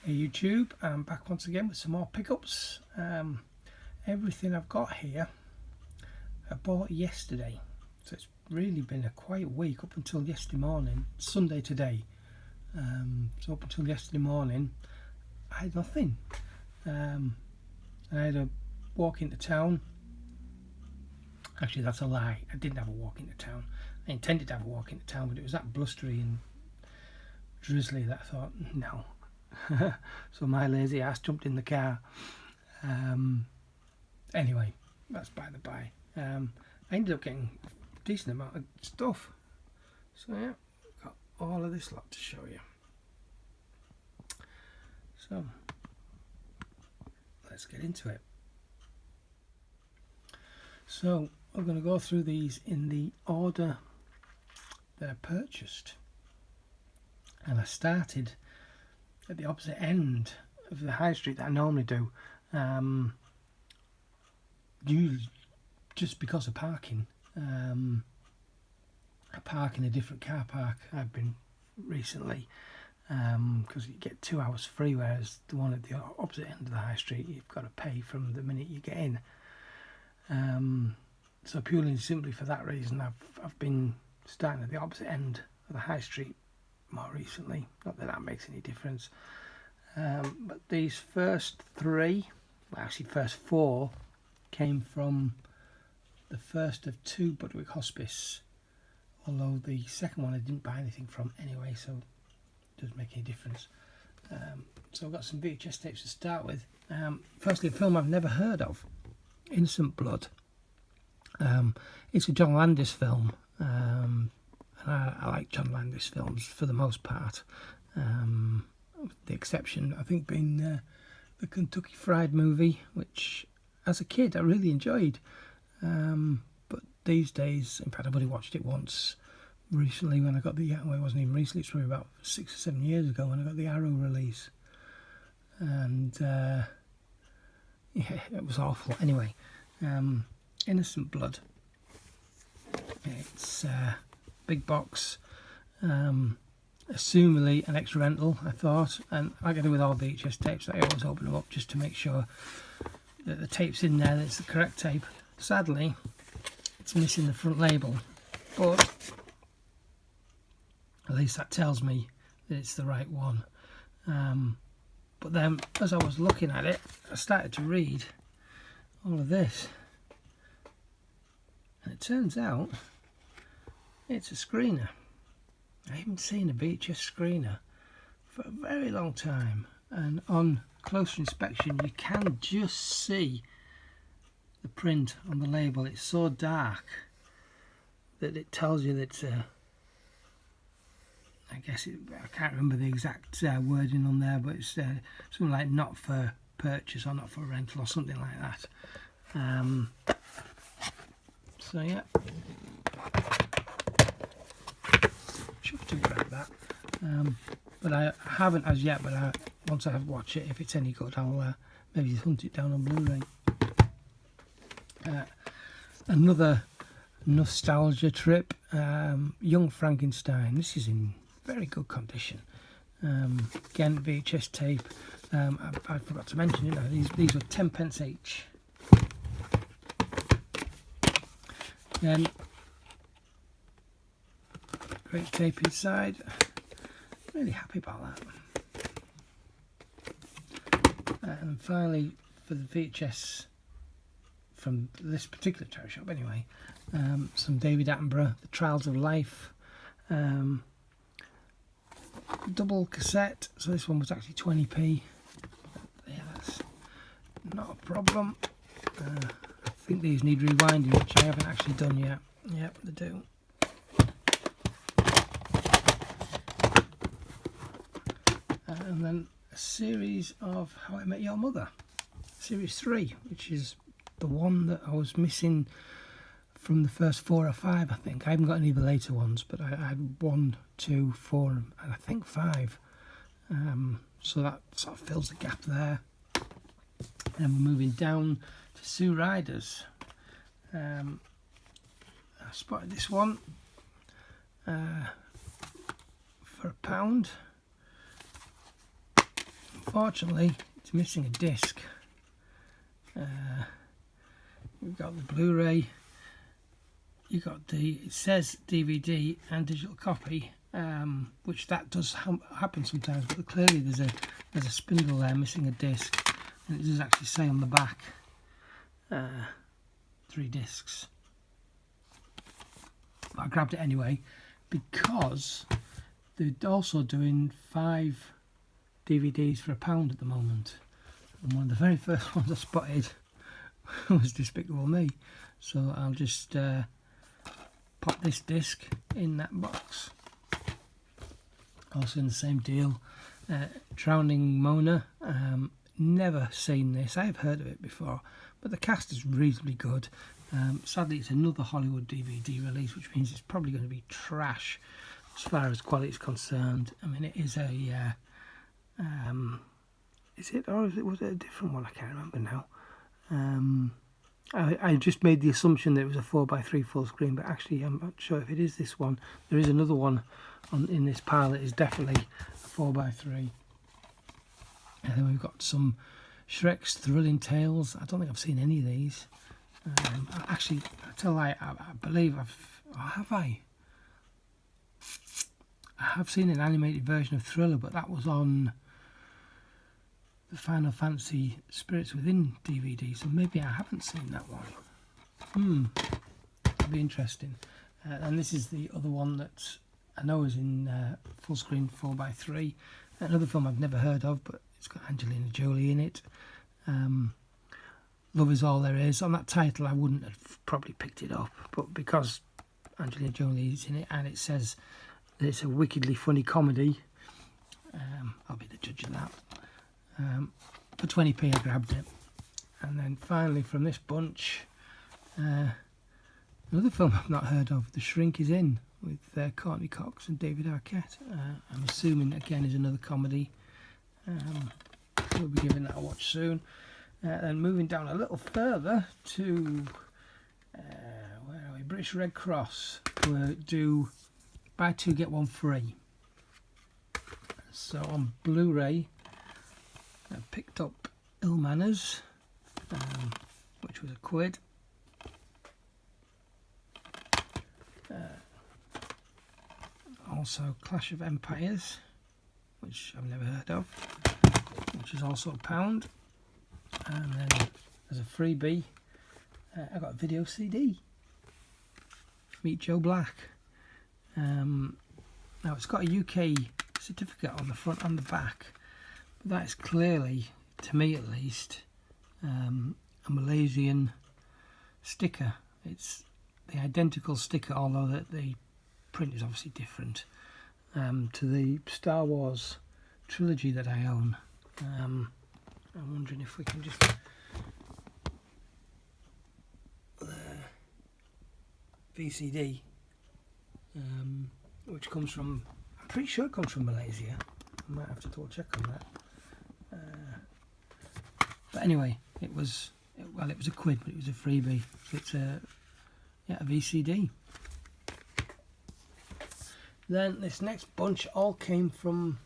Hey YouTube, I'm back once again with some more pickups. Everything I've got here I bought yesterday, so it's really been a quiet week up until yesterday morning, Sunday today. So up until yesterday morning I had nothing. I had a walk into town. Actually, that's a lie, I didn't have a walk into town. I intended to have a walk into town, but it was that blustery and drizzly that I thought, no. So my lazy ass jumped in the car. Anyway, that's by the by. I ended up getting a decent amount of stuff. So yeah, got all of this lot to show you. So let's get into it. So I'm going to go through these in the order that I purchased, and I started at the opposite end of the high street that I normally do, just because of parking. I park in a different car park I've been recently, because you get 2 hours free, whereas the one at the opposite end of the high street you've got to pay from the minute you get in. So purely and simply for that reason I've been starting at the opposite end of the high street more recently. Not that that makes any difference, but these first three, well actually first four, came from the first of two Budwick Hospice, although the second one I didn't buy anything from anyway, so it doesn't make any difference. So I've got some VHS tapes to start with. Firstly, a film I've never heard of, Innocent Blood. It's a John Landis film, and I like John Landis films for the most part, the exception I think being the Kentucky Fried Movie, which as a kid I really enjoyed, but these days, in fact I've only watched it once recently when I got the, well it wasn't even recently, it's probably about 6 or 7 years ago when I got the Arrow release, and yeah, it was awful. Anyway, Innocent Blood, it's big box, assumedly an extra rental I thought, and like I do with all VHS tapes I always open them up just to make sure that the tape's in there, that it's the correct tape. Sadly it's missing the front label, but at least that tells me that it's the right one. But then as I was looking at it I started to read all of this, and it turns out it's a screener. I haven't seen a VHS screener for a very long time, and on closer inspection you can just see the print on the label. It's so dark that it tells you that it's a, I can't remember the exact wording on there, but it's something like not for purchase or not for rental or something like that. So yeah, should have to grab that, but I haven't as yet. But once I watch it, if it's any good, I'll maybe hunt it down on Blu-ray. Another nostalgia trip, Young Frankenstein. This is in very good condition. Again, VHS tape. I forgot to mention, you know, these were 10p each. Then great tape inside. Really happy about that. And finally, for the VHS from this particular charity shop anyway, some David Attenborough, The Trials of Life, double cassette, so this one was actually 20p. Yeah, that's not a problem. I think these need rewinding, which I haven't actually done yet. Yep, they do. And then a series of How I Met Your Mother, series 3, which is the one that I was missing from the first 4 or 5, I think. I haven't got any of the later ones, but I had 1, 2, 4, and I think 5. So that sort of fills the gap there. And we're moving down to Sue Riders. I spotted this one for £1. unfortunately it's missing a disc. We've got the Blu-ray, you got the, it says DVD and digital copy, which that does happen sometimes, but clearly there's a spindle there missing a disc, and it does actually say on the back 3 discs. But I grabbed it anyway because they're also doing 5 DVDs for £1 at the moment, and one of the very first ones I spotted was Despicable Me, so I'll just pop this disc in that box. Also in the same deal, Drowning Mona. Never seen this. I've heard of it before, but the cast is reasonably good. Sadly, it's another Hollywood DVD release, which means it's probably going to be trash as far as quality is concerned. I mean, it is a is it, or was it a different one? I can't remember now. I just made the assumption that it was a 4:3 full screen, but actually I'm not sure if it is this one. There is another one in this pile that is definitely a 4:3. And then we've got some Shrek's Thrilling Tales. I don't think I've seen any of these. Actually, I believe I have seen an animated version of Thriller, but that was on the Final Fantasy Spirits Within DVD, so maybe I haven't seen that one. That'll be interesting. And this is the other one that I know is in full screen 4:3. Another film I've never heard of, but it's got Angelina Jolie in it. Love Is All There Is. On that title I wouldn't have probably picked it up, but because Angelina Jolie is in it and it says that it's a wickedly funny comedy, I'll be the judge of that. For 20p I grabbed it. And then finally from this bunch, another film I've not heard of, The Shrink Is In, with Courtney Cox and David Arquette. I'm assuming again is another comedy. We'll be giving that a watch soon. And moving down a little further to where are we? British Red Cross, who do buy 2 get 1 free. So on Blu-ray I picked up Ill Manners, which was £1. Also Clash of Empires, which I've never heard of, which is also £1. And then as a freebie, I got a video CD, Meet Joe Black. Now it's got a UK certificate on the front and the back, but that is clearly, to me at least, a Malaysian sticker. It's the identical sticker, although the print is obviously different, to the Star Wars trilogy that I own. I'm wondering if we can just VCD, which comes from, I'm pretty sure it comes from Malaysia. I might have to double check on that. But anyway, it was £1, but it was a freebie. So it's a VCD. Then this next bunch all came from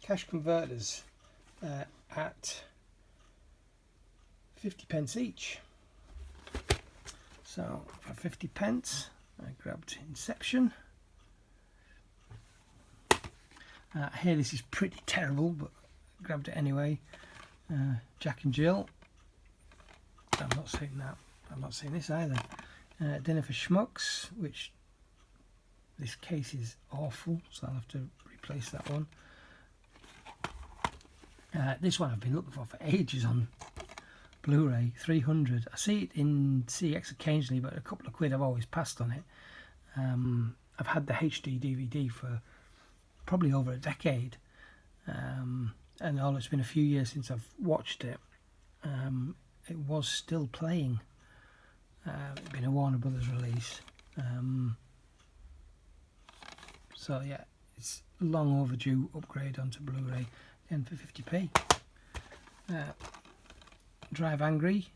cash converters at 50p each. So for 50p I grabbed Inception. I hear this is pretty terrible, but I grabbed it anyway. Jack and Jill. I've not seen that. I've not seen this either. Dinner for Schmucks, which this case is awful, so I'll have to replace that one. This one I've been looking for ages on Blu-ray, 300. I see it in CX occasionally, but a couple of quid I've always passed on it. I've had the HD DVD for probably over a decade, and although it's been a few years since I've watched it, it was still playing. It'd been a Warner Brothers release, so yeah, it's long overdue upgrade onto Blu-ray, again for 50p. Drive Angry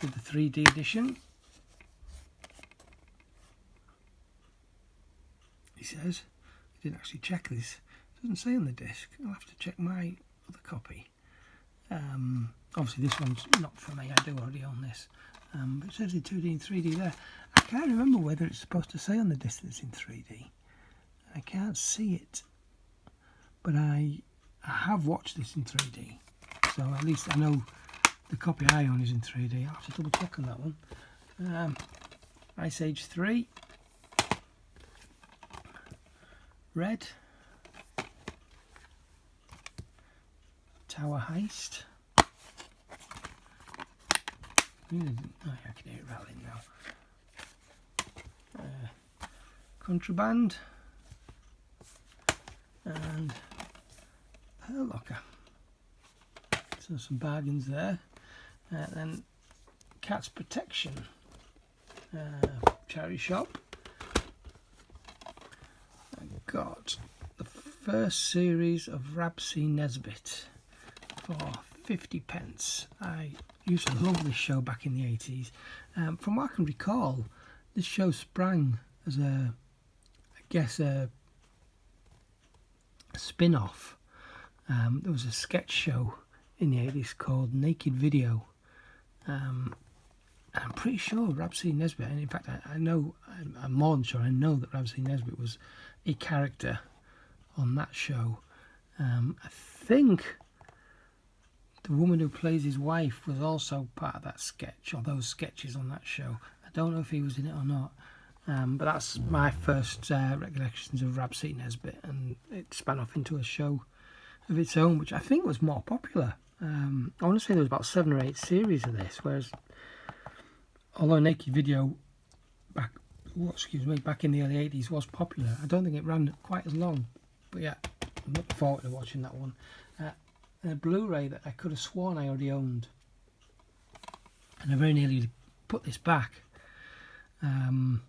with the 3D edition. He says, I didn't actually check this, Doesn't say on the disc. I'll have to check my other copy. Obviously this one's not for me, I do already own this. But it says in 2D and 3D there. I can't remember whether it's supposed to say on the disc that it's in 3D. I can't see it. But I have watched this in 3D. So at least I know the copy I own is in 3D. I'll have to double check on that one. Ice Age 3. Red. Tower Heist. Oh, yeah, I can hear it rattling now. Contraband. And Pearl Locker. So some bargains there. Then Cat's Protection. Charity shop. I got the first series of Rabsy Nesbitt for 50p. I used to love this show back in the 80s. From what I can recall, this show sprang as a spin-off. There was a sketch show in the 80s called Naked Video. I'm pretty sure Rabsy Nesbitt, and in fact I'm more than sure I know that Rabsy Nesbitt was a character on that show. I think the woman who plays his wife was also part of that sketch, or those sketches on that show. I don't know if he was in it or not, but that's my first recollections of Rabsy Nesbitt, and it span off into a show of its own, which I think was more popular. I want to say there was about 7 or 8 series of this, whereas although Naked Video back in the early 80s was popular, I don't think it ran quite as long. But yeah, I'm looking forward to watching that one. A Blu Ray that I could have sworn I already owned, and I very nearly put this back, and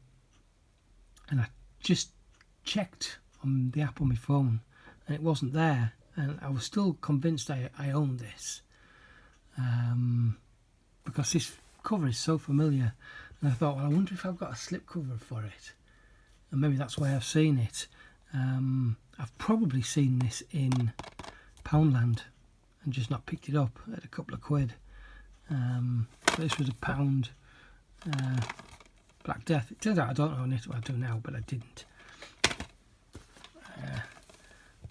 I just checked on the app on my phone and it wasn't there, and I was still convinced I owned this, because this cover is so familiar, and I thought, well, I wonder if I've got a slip cover for it, and maybe that's why I've seen it. I've probably seen this in Poundland and just not picked it up at a couple of quid. This was £1. Black Death. It turns out I don't own it. Well, I do now, but I didn't.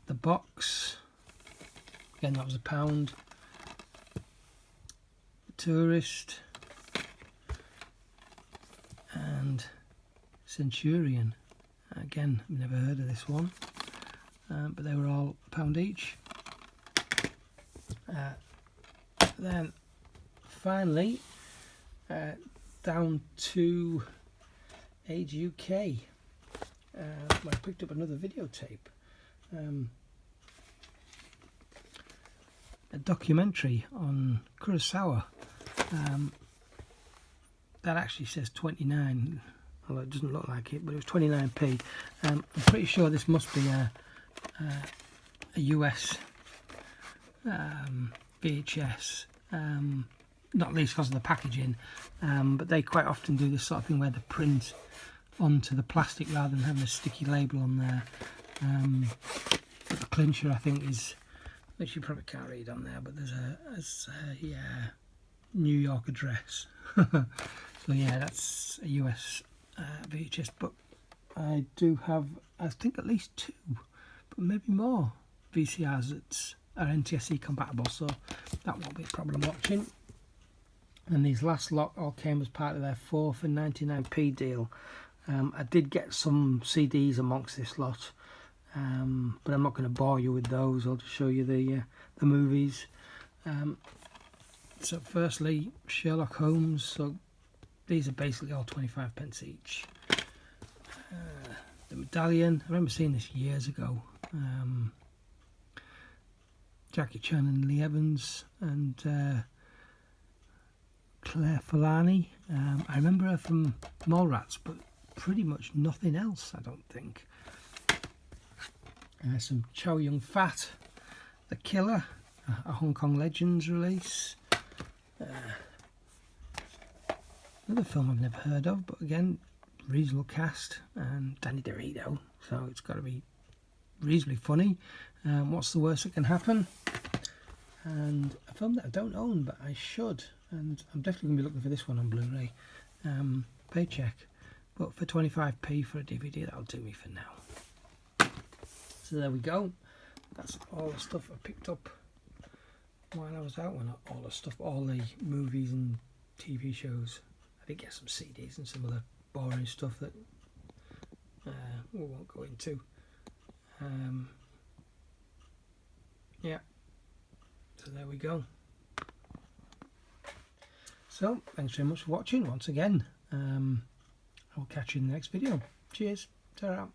The box. Again, that was £1. Tourist. And Centurion. Again, I've never heard of this one. But they were all £1 each. Then finally down to Age UK, where I picked up another videotape, a documentary on Kurosawa. That actually says 29, although it doesn't look like it, but it was 29p. I'm pretty sure this must be a US VHS, not least because of the packaging, but they quite often do this sort of thing where they print onto the plastic rather than having a sticky label on there. But the clincher, I think, is, which you probably can't read on there, but there's a New York address. So yeah, that's a US VHS, but I do have, I think, at least 2, but maybe more VCRs that are NTSC compatible, so that won't be a problem watching. And these last lot all came as part of their 4 for 99p deal. I did get some CDs amongst this lot, but I'm not going to bore you with those. I'll just show you the movies. So firstly, Sherlock Holmes. So these are basically all 25p each. The Medallion. I remember seeing this years ago. Jackie Chan and Lee Evans and Claire Forlani. I remember her from Mallrats, but pretty much nothing else, I don't think. Some Chow Yun-fat, The Killer, a Hong Kong Legends release. Another film I've never heard of, but again, reasonable cast, and Danny DeVito, so it's got to be reasonably funny. What's the worst that can happen? And a film that I don't own, but I should, and I'm definitely going to be looking for this one on Blu-ray. Paycheck, but for 25p for a DVD, that'll do me for now. So there we go. That's all the stuff I picked up while I was out. Well, not all the stuff, all the movies and TV shows. I did get some CDs and some other boring stuff that we won't go into. Yeah, so there we go. So thanks very much for watching once again. I will catch you in the next video. Cheers. Ta-ra.